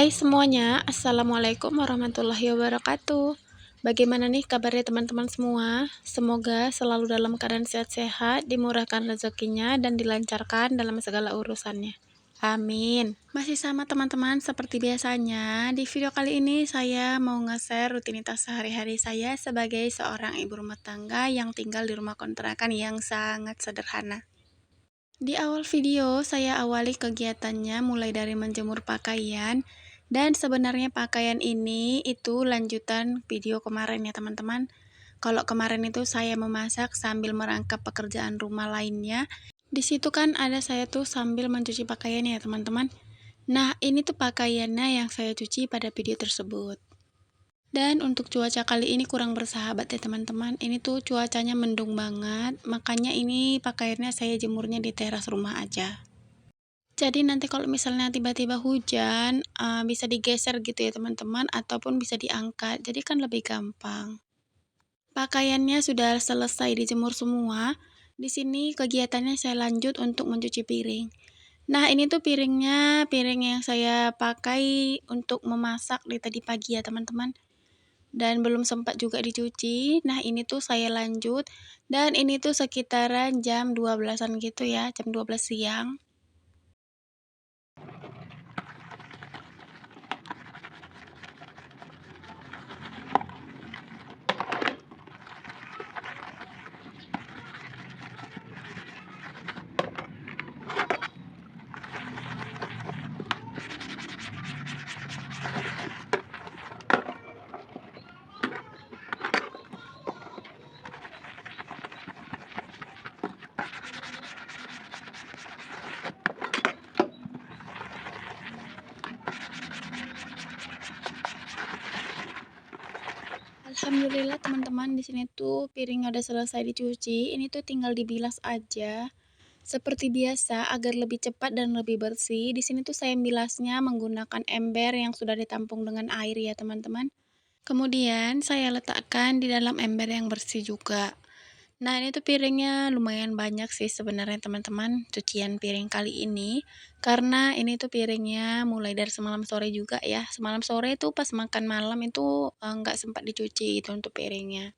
Hai semuanya, Assalamualaikum warahmatullahi wabarakatuh. Bagaimana nih kabarnya teman-teman semua? Semoga selalu dalam keadaan sehat-sehat, dimurahkan rezekinya, dan dilancarkan dalam segala urusannya. Amin. Masih sama teman-teman seperti biasanya, di video kali ini saya mau nge-share rutinitas sehari-hari saya sebagai seorang ibu rumah tangga yang tinggal di rumah kontrakan yang sangat sederhana. Di awal video, saya awali kegiatannya mulai dari menjemur pakaian, dan sebenarnya pakaian ini itu lanjutan video kemarin ya teman-teman. Kalau kemarin itu saya memasak sambil merangkap pekerjaan rumah lainnya. Di situ kan ada saya tuh sambil mencuci pakaian ya teman-teman. Nah, ini tuh pakaiannya yang saya cuci pada video tersebut. Dan untuk cuaca kali ini kurang bersahabat ya teman-teman. Ini tuh cuacanya mendung banget, makanya ini pakaiannya saya jemurnya di teras rumah aja. Jadi nanti kalau misalnya tiba-tiba hujan, bisa digeser gitu ya teman-teman, ataupun bisa diangkat, jadi kan lebih gampang. Pakaiannya sudah selesai dijemur semua. Di sini kegiatannya saya lanjut untuk mencuci piring. Nah, ini tuh piring yang saya pakai untuk memasak di tadi pagi ya teman-teman. Dan belum sempat juga dicuci. Nah, ini tuh saya lanjut, dan ini tuh sekitaran jam 12-an gitu ya, jam 12 siang. Alhamdulillah teman-teman, di sini tuh piring udah selesai dicuci, ini tuh tinggal dibilas aja. Seperti biasa, agar lebih cepat dan lebih bersih, di sini tuh saya bilasnya menggunakan ember yang sudah ditampung dengan air ya teman-teman. Kemudian saya letakkan di dalam ember yang bersih juga. Nah, ini tuh piringnya lumayan banyak sih sebenarnya teman-teman, cucian piring kali ini. Karena ini tuh piringnya mulai dari semalam sore juga ya. Semalam sore tuh pas makan malam itu nggak sempat dicuci itu untuk piringnya.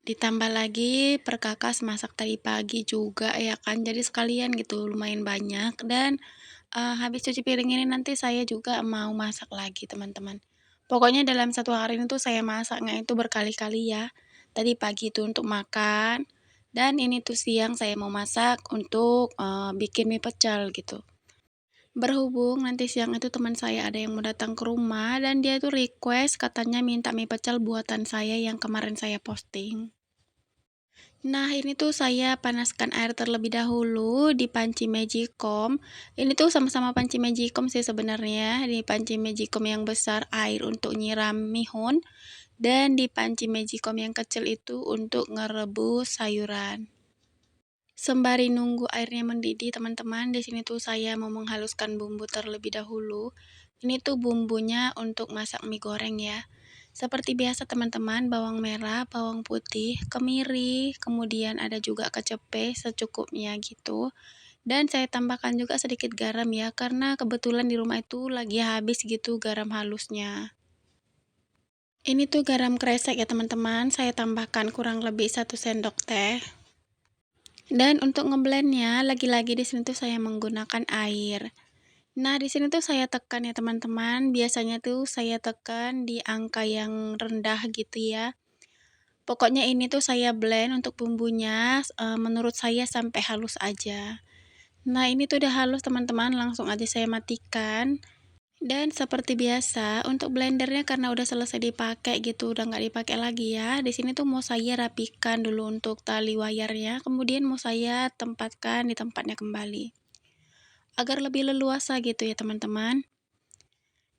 Ditambah lagi perkakas masak tadi pagi juga ya kan. Jadi sekalian gitu lumayan banyak. Dan habis cuci piring ini nanti saya juga mau masak lagi teman-teman. Pokoknya dalam satu hari ini tuh saya masaknya itu berkali-kali ya. Tadi pagi itu untuk makan, dan ini tuh siang saya mau masak untuk bikin mie pecel gitu. Berhubung nanti siang itu teman saya ada yang mau datang ke rumah, dan dia tuh request katanya minta mie pecel buatan saya yang kemarin saya posting. Nah, ini tuh saya panaskan air terlebih dahulu di panci Magicom. Ini tuh sama-sama panci Magicom sih sebenarnya. Di panci Magicom yang besar air untuk nyiram mihun, dan di panci Magicom yang kecil itu untuk ngerebus sayuran. Sembari nunggu airnya mendidih, teman-teman, di sini tuh saya mau menghaluskan bumbu terlebih dahulu. Ini tuh bumbunya untuk masak mie goreng ya. Seperti biasa teman-teman, bawang merah, bawang putih, kemiri, kemudian ada juga kecape secukupnya gitu. Dan saya tambahkan juga sedikit garam ya, karena kebetulan di rumah itu lagi habis gitu garam halusnya. Ini tuh garam kresek ya teman-teman, saya tambahkan kurang lebih 1 sendok teh. Dan untuk ngeblendnya, lagi-lagi di sini tuh saya menggunakan air. Nah, di sini tuh saya tekan ya teman-teman. Biasanya tuh saya tekan di angka yang rendah gitu ya. Pokoknya ini tuh saya blend untuk bumbunya, menurut saya sampai halus aja. Nah, ini tuh udah halus teman-teman, langsung aja saya matikan. Dan seperti biasa, untuk blendernya karena udah selesai dipakai gitu, udah nggak dipakai lagi ya. Di sini tuh mau saya rapikan dulu untuk tali wayarnya, kemudian mau saya tempatkan di tempatnya kembali. Agar lebih leluasa gitu ya teman-teman.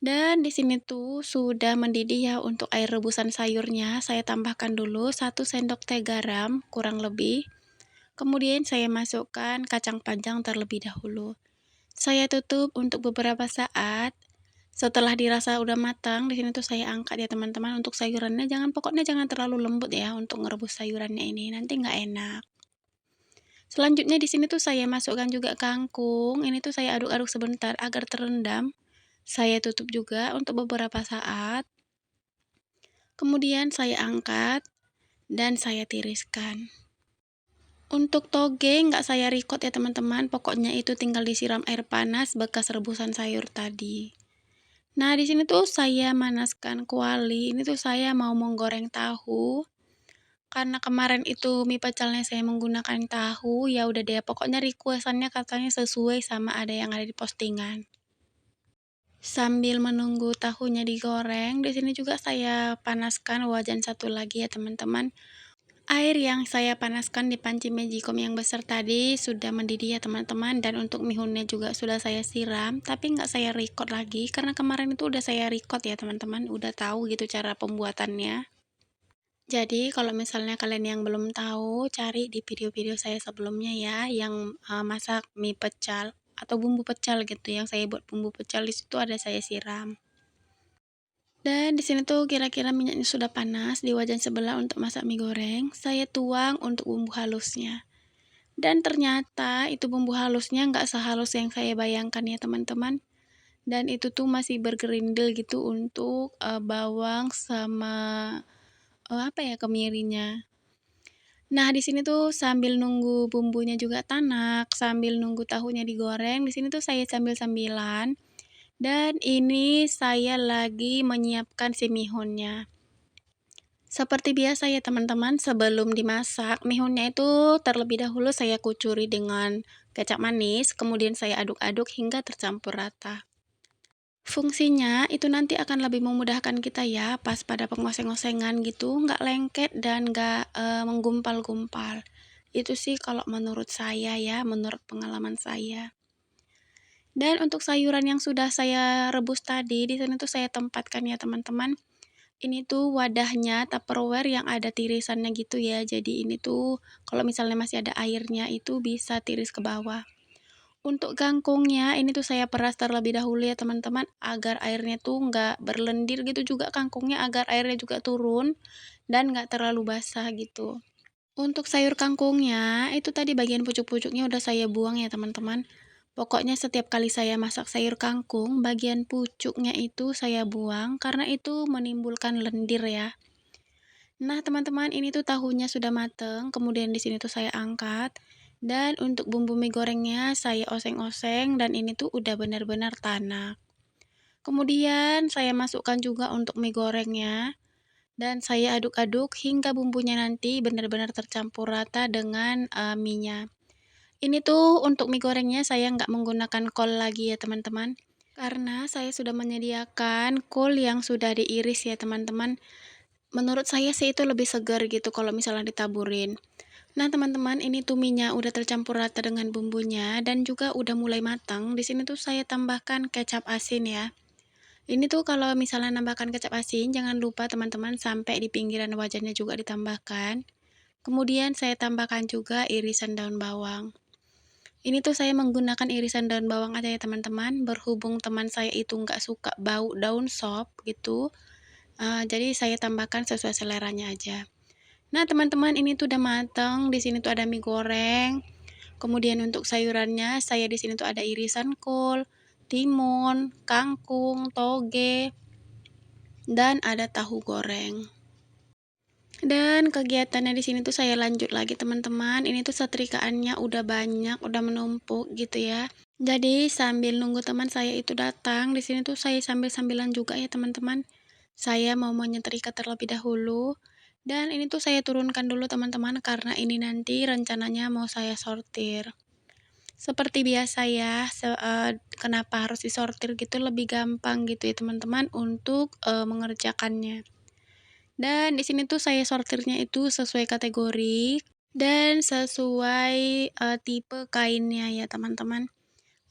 Dan di sini tuh sudah mendidih ya untuk air rebusan sayurnya. Saya tambahkan dulu 1 sendok teh garam kurang lebih. Kemudian saya masukkan kacang panjang terlebih dahulu. Saya tutup untuk beberapa saat. Setelah dirasa udah matang, di sini tuh saya angkat ya teman-teman. Untuk sayurannya pokoknya jangan terlalu lembut ya untuk ngerebus sayurannya ini, nanti nggak enak. Selanjutnya di sini tuh saya masukkan juga kangkung. Ini tuh saya aduk-aduk sebentar agar terendam. Saya tutup juga untuk beberapa saat, kemudian saya angkat dan saya tiriskan. Untuk toge nggak saya record ya teman-teman, pokoknya itu tinggal disiram air panas bekas rebusan sayur tadi. Nah, di sini tuh saya manaskan kuali, ini tuh saya mau menggoreng tahu. Karena kemarin itu mie pecelnya saya menggunakan tahu, ya udah deh pokoknya request-annya katanya sesuai sama ada yang ada di postingan. Sambil menunggu tahunya digoreng, di sini juga saya panaskan wajan satu lagi ya teman-teman. Air yang saya panaskan di panci Magicom yang besar tadi sudah mendidih ya teman-teman, dan untuk mihunnya juga sudah saya siram, tapi nggak saya record lagi karena kemarin itu udah saya record ya teman-teman, udah tahu gitu cara pembuatannya. Jadi kalau misalnya kalian yang belum tahu, cari di video-video saya sebelumnya ya, yang masak mie pecal atau bumbu pecal gitu, yang saya buat bumbu pecal di situ ada saya siram. Dan di sini tuh kira-kira minyaknya sudah panas di wajan sebelah untuk masak mie goreng. Saya tuang untuk bumbu halusnya. Dan ternyata itu bumbu halusnya nggak sehalus yang saya bayangkan ya teman-teman. Dan itu tuh masih bergerindil gitu untuk bawang sama apa ya, kemirinya. Nah, di sini tuh sambil nunggu bumbunya juga tanak, sambil nunggu tahunya digoreng, di sini tuh saya sambil-sambilan. Dan ini saya lagi menyiapkan si mihunnya. Seperti biasa ya teman-teman, sebelum dimasak, mihunnya itu terlebih dahulu saya kucuri dengan kecap manis, kemudian saya aduk-aduk hingga tercampur rata. Fungsinya itu nanti akan lebih memudahkan kita ya, pas pada pengoseng-osengan gitu, nggak lengket dan nggak menggumpal-gumpal. Itu sih kalau menurut saya ya, menurut pengalaman saya. Dan untuk sayuran yang sudah saya rebus tadi, di sini tuh saya tempatkan ya teman-teman. Ini tuh wadahnya Tupperware yang ada tirisannya gitu ya. Jadi ini tuh kalau misalnya masih ada airnya itu bisa tiris ke bawah. Untuk kangkungnya ini tuh saya peras terlebih dahulu ya teman-teman, agar airnya tuh nggak berlendir gitu juga kangkungnya, agar airnya juga turun dan nggak terlalu basah gitu. Untuk sayur kangkungnya itu tadi bagian pucuk-pucuknya udah saya buang ya teman-teman. Pokoknya setiap kali saya masak sayur kangkung, bagian pucuknya itu saya buang karena itu menimbulkan lendir ya. Nah, teman-teman, ini tuh tahunya sudah mateng, kemudian di sini tuh saya angkat. Dan untuk bumbu mie gorengnya saya oseng-oseng dan ini tuh udah benar-benar tanak. Kemudian saya masukkan juga untuk mie gorengnya dan saya aduk-aduk hingga bumbunya nanti benar-benar tercampur rata dengan mie-nya. Ini tuh untuk mie gorengnya saya nggak menggunakan kol lagi ya teman-teman. Karena saya sudah menyediakan kol yang sudah diiris ya teman-teman. Menurut saya sih itu lebih segar gitu kalau misalnya ditaburin. Nah teman-teman, ini tuminya udah tercampur rata dengan bumbunya dan juga udah mulai matang. Di sini tuh saya tambahkan kecap asin ya. Ini tuh kalau misalnya nambahkan kecap asin, jangan lupa teman-teman sampai di pinggiran wajannya juga ditambahkan. Kemudian saya tambahkan juga irisan daun bawang. Ini tuh saya menggunakan irisan daun bawang aja ya teman-teman. Berhubung teman saya itu nggak suka bau daun sop gitu. Jadi saya tambahkan sesuai seleranya aja. Nah, teman-teman, ini tuh udah mateng. Di sini tuh ada mie goreng. Kemudian untuk sayurannya, saya di sini tuh ada irisan kol, timun, kangkung, toge, dan ada tahu goreng. Dan kegiatannya di sini tuh saya lanjut lagi teman-teman. Ini tuh setrikaannya udah banyak, udah menumpuk gitu ya. Jadi sambil nunggu teman saya itu datang, di sini tuh saya sambil-sambilan juga ya teman-teman. Saya mau menyetrika terlebih dahulu. Dan ini tuh saya turunkan dulu teman-teman karena ini nanti rencananya mau saya sortir. Seperti biasa ya, kenapa harus disortir gitu lebih gampang gitu ya teman-teman untuk mengerjakannya. Dan di sini tuh saya sortirnya itu sesuai kategori dan sesuai tipe kainnya ya teman-teman.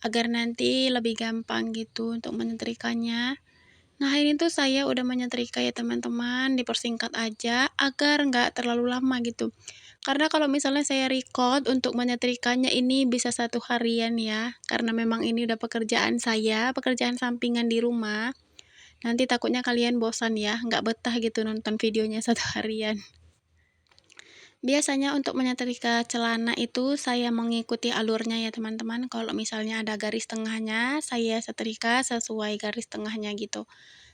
Agar nanti lebih gampang gitu untuk menyetrikanya. Nah, ini tuh saya udah menyetrika ya teman-teman, dipersingkat aja agar nggak terlalu lama gitu. Karena kalau misalnya saya record untuk menyetrikanya ini bisa 1 harian ya, karena memang ini udah pekerjaan saya, pekerjaan sampingan di rumah. Nanti takutnya kalian bosan ya, nggak betah gitu nonton videonya 1 harian. Biasanya untuk menyetrika celana itu saya mengikuti alurnya ya teman-teman. Kalau misalnya ada garis tengahnya, saya setrika sesuai garis tengahnya gitu.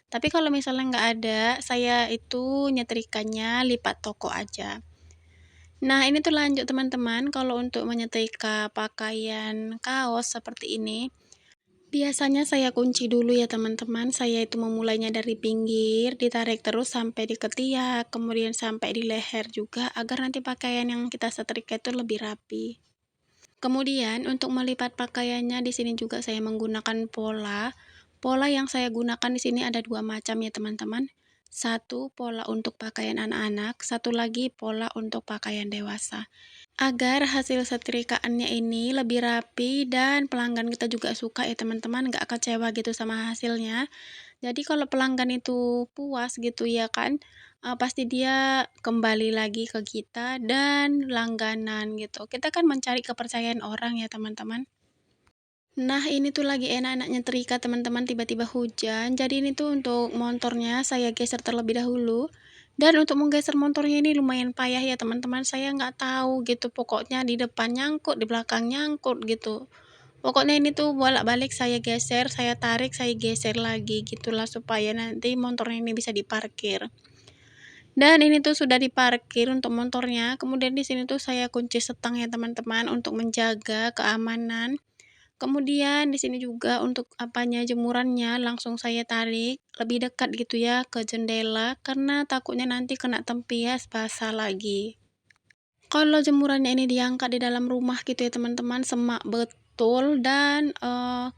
Tapi kalau misalnya nggak ada, saya itu nyetrikanya lipat toko aja. Nah, ini tuh lanjut teman-teman, kalau untuk menyetrika pakaian kaos seperti ini, biasanya saya kunci dulu ya teman-teman. Saya itu memulainya dari pinggir, ditarik terus sampai di ketiak, kemudian sampai di leher juga, agar nanti pakaian yang kita setrika itu lebih rapi. Kemudian untuk melipat pakaiannya di sini juga saya menggunakan pola. Pola yang saya gunakan di sini ada dua macam ya teman-teman. Satu pola untuk pakaian anak-anak, satu lagi pola untuk pakaian dewasa. Agar hasil setrikaannya ini lebih rapi dan pelanggan kita juga suka ya teman-teman, nggak kecewa gitu sama hasilnya. Jadi kalau pelanggan itu puas gitu ya kan, pasti dia kembali lagi ke kita dan langganan gitu. Kita kan mencari kepercayaan orang ya teman-teman. Nah, ini tuh lagi enak-enaknya nyetrika teman-teman, tiba-tiba hujan. Jadi ini tuh untuk motornya saya geser terlebih dahulu. Dan untuk menggeser motornya ini lumayan payah ya teman-teman. Saya nggak tahu gitu, pokoknya di depan nyangkut, di belakang nyangkut gitu. Pokoknya ini tuh bolak-balik saya geser, saya tarik, saya geser lagi gitulah supaya nanti motornya ini bisa diparkir. Dan ini tuh sudah diparkir untuk motornya. Kemudian di sini tuh saya kunci setang ya teman-teman untuk menjaga keamanan. Kemudian di sini juga untuk apanya, jemurannya langsung saya tarik lebih dekat gitu ya ke jendela karena takutnya nanti kena tempias basah lagi. Kalau jemurannya ini diangkat di dalam rumah gitu ya teman-teman, semak betul dan,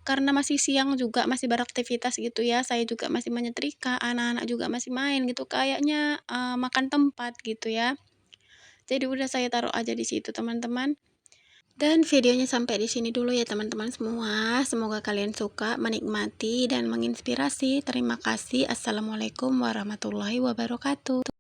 karena masih siang juga, masih beraktivitas gitu ya, saya juga masih menyetrika, anak-anak juga masih main gitu, kayaknya, makan tempat gitu ya. Jadi udah saya taruh aja di situ teman-teman. Dan videonya sampai di sini dulu ya teman-teman semua. Semoga kalian suka, menikmati, dan menginspirasi. Terima kasih. Assalamualaikum warahmatullahi wabarakatuh.